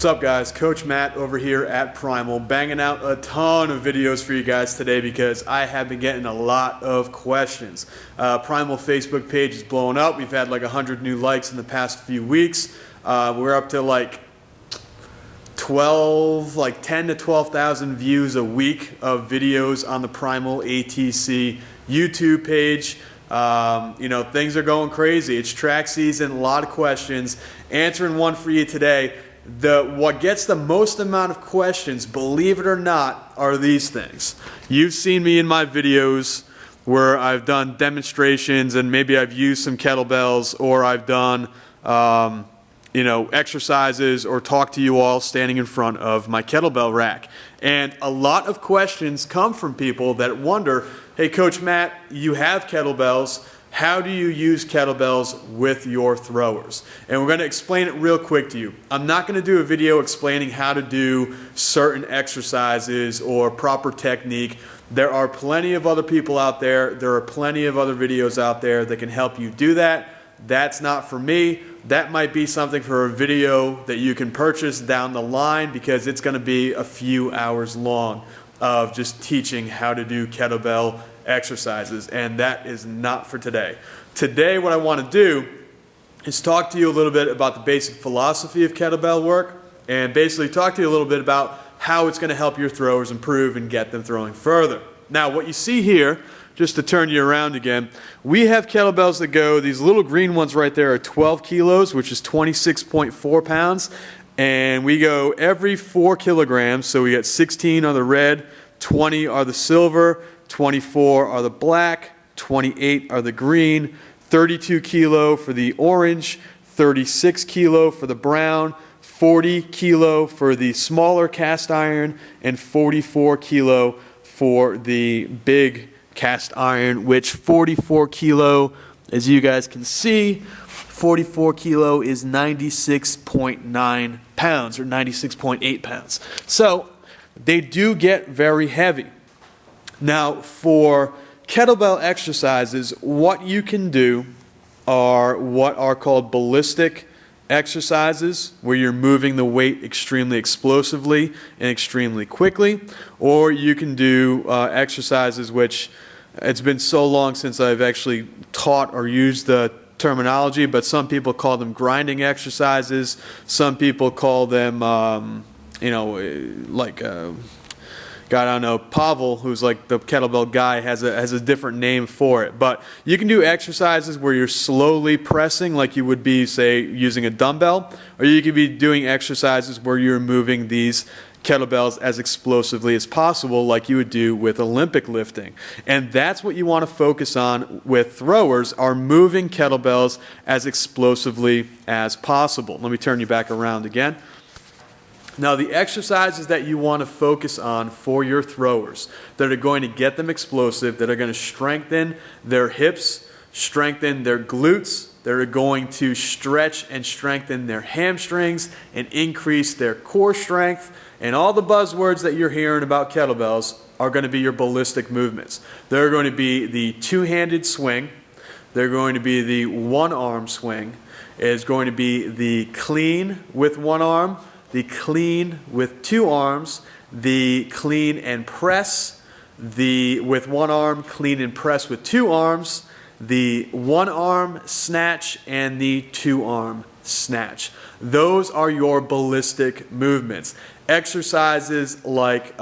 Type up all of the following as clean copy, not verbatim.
What's up guys, Coach Matt over here at Primal, banging out a ton of videos for you guys today because I have been getting a lot of questions. Primal Facebook page is blowing up. We've had like 100 new likes in the past few weeks. We're up to like 10 to 12,000 views a week of videos on the Primal ATC YouTube page. You know, things are going crazy. It's track season, a lot of questions. Answering one for you today. What gets the most amount of questions, believe it or not, are these things. You've seen me in my videos where I've done demonstrations and maybe I've used some kettlebells, or I've done you know, exercises, or talked to you all standing in front of my kettlebell rack. And a lot of questions come from people that wonder, hey Coach Matt, you have kettlebells. How do you use kettlebells with your throwers? And we're going to explain it real quick to you. I'm not going to do a video explaining how to do certain exercises or proper technique. There are plenty of other people out there. There are plenty of other videos out there that can help you do that. That's not for me. That might be something for a video that you can purchase down the line, because it's going to be a few hours long of just teaching how to do kettlebell exercises, and that is not for today. Today what I want to do is talk to you a little bit about the basic philosophy of kettlebell work, and basically talk to you a little bit about how it's going to help your throwers improve and get them throwing further. Now what you see here, just to turn you around again, we have kettlebells that go, these little green ones right there are 12 kilos, which is 26.4 pounds, and we go every 4 kilograms, so we got 16 are the red, 20 are the silver, 24 are the black, 28 are the green, 32 kilo for the orange, 36 kilo for the brown, 40 kilo for the smaller cast iron, and 44 kilo for the big cast iron, which 44 kilo, as you guys can see, 44 kilo is 96.9 pounds or 96.8 pounds. So they do get very heavy. Now for kettlebell exercises, what you can do are what are called ballistic exercises, where you're moving the weight extremely explosively and extremely quickly, or you can do exercises which, it's been so long since I've actually taught or used the terminology, but some people call them grinding exercises, some people call them you know, like God, I don't know, Pavel, who's like the kettlebell guy, has a different name for it. But you can do exercises where you're slowly pressing like you would be, say, using a dumbbell, or you could be doing exercises where you're moving these kettlebells as explosively as possible like you would do with Olympic lifting. And that's what you want to focus on with throwers, are moving kettlebells as explosively as possible. Let me turn you back around again. Now the exercises that you want to focus on for your throwers that are going to get them explosive, that are going to strengthen their hips, strengthen their glutes, that are going to stretch and strengthen their hamstrings and increase their core strength, and all the buzzwords that you're hearing about kettlebells are going to be your ballistic movements. They're going to be the two-handed swing, they're going to be the one-arm swing, it's going to be the clean with one arm, the clean with two arms, the clean and press, the with one arm, clean and press with two arms, the one arm snatch, and the two arm snatch. Those are your ballistic movements. Exercises like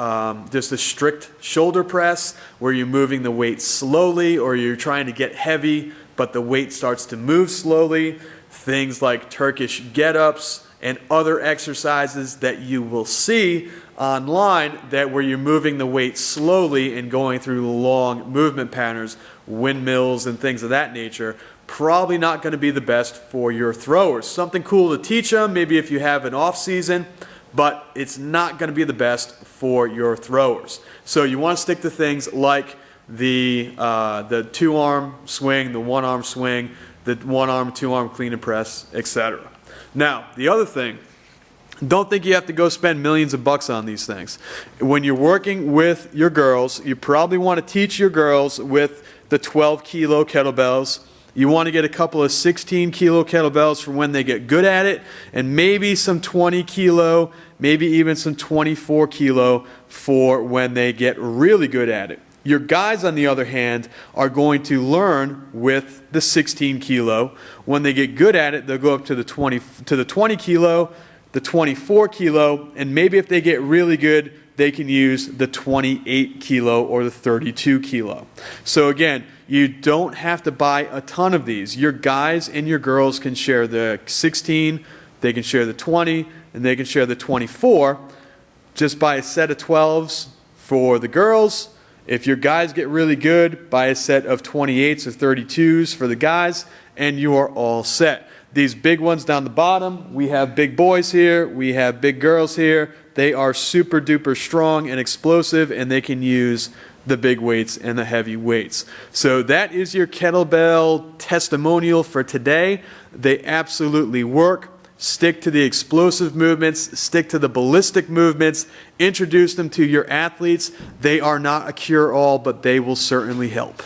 just a strict shoulder press, where you're moving the weight slowly, or you're trying to get heavy but the weight starts to move slowly. Things like Turkish get-ups and other exercises that you will see online, that where you're moving the weight slowly and going through long movement patterns, windmills and things of that nature, probably not going to be the best for your throwers. Something cool to teach them, maybe if you have an off season, but it's not going to be the best for your throwers. So you want to stick to things like the two-arm swing, the one-arm swing, the one-arm, two-arm clean and press, etc. Now, the other thing, don't think you have to go spend millions of bucks on these things. When you're working with your girls, you probably want to teach your girls with the 12 kilo kettlebells You want to get a couple of 16 kilo kettlebells for when they get good at it, and maybe some 20 kilo, maybe even some 24 kilo for when they get really good at it. Your guys, on the other hand, are going to learn with the 16 kilo. When they get good at it, they'll go up to the 20 kilo, the 24 kilo, and maybe if they get really good, they can use the 28 kilo or the 32 kilo. So again, you don't have to buy a ton of these. Your guys and your girls can share the 16, they can share the 20, and they can share the 24. Just buy a set of 12s for the girls. If your guys get really good, buy a set of 28s or 32s for the guys, and you are all set. These big ones down the bottom, we have big boys here, we have big girls here. They are super duper strong and explosive, and they can use the big weights and the heavy weights. So that is your kettlebell testimonial for today. They absolutely work. Stick to the explosive movements, stick to the ballistic movements, introduce them to your athletes. They are not a cure-all, but they will certainly help.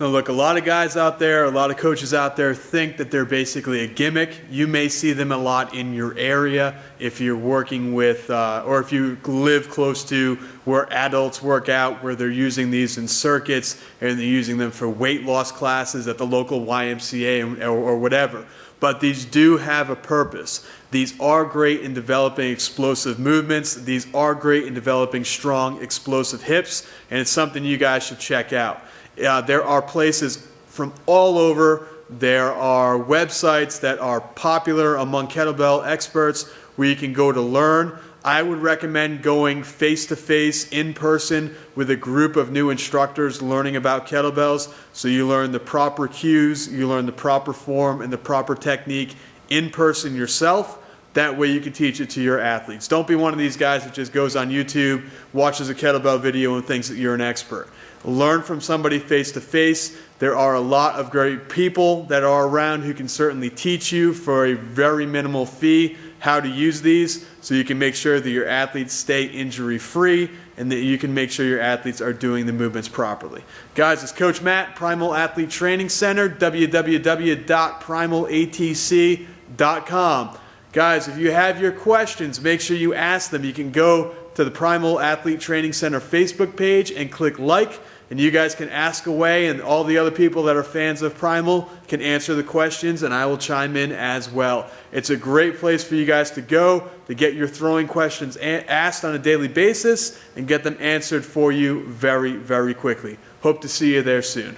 Now look, a lot of guys out there, a lot of coaches out there think that they're basically a gimmick. You may see them a lot in your area if you're working with, or if you live close to where adults work out, where they're using these in circuits and they're using them for weight loss classes at the local YMCA or whatever. But these do have a purpose. These are great in developing explosive movements. These are great in developing strong, explosive hips, and it's something you guys should check out. There are places from all over. There are websites that are popular among kettlebell experts where you can go to learn. I would recommend going face-to-face, in person, with a group of new instructors learning about kettlebells, so you learn the proper cues, you learn the proper form and the proper technique in person yourself. That way you can teach it to your athletes. Don't be one of these guys that just goes on YouTube, watches a kettlebell video and thinks that you're an expert. Learn from somebody face-to-face. There are a lot of great people that are around who can certainly teach you for a very minimal fee how to use these, so you can make sure that your athletes stay injury-free and that you can make sure your athletes are doing the movements properly. Guys, it's Coach Matt, Primal Athlete Training Center, www.primalatc.com. Guys, if you have your questions, make sure you ask them. You can go to the Primal Athlete Training Center Facebook page and click like, and you guys can ask away, and all the other people that are fans of Primal can answer the questions, and I will chime in as well. It's a great place for you guys to go to get your throwing questions asked on a daily basis and get them answered for you very, very quickly. Hope to see you there soon.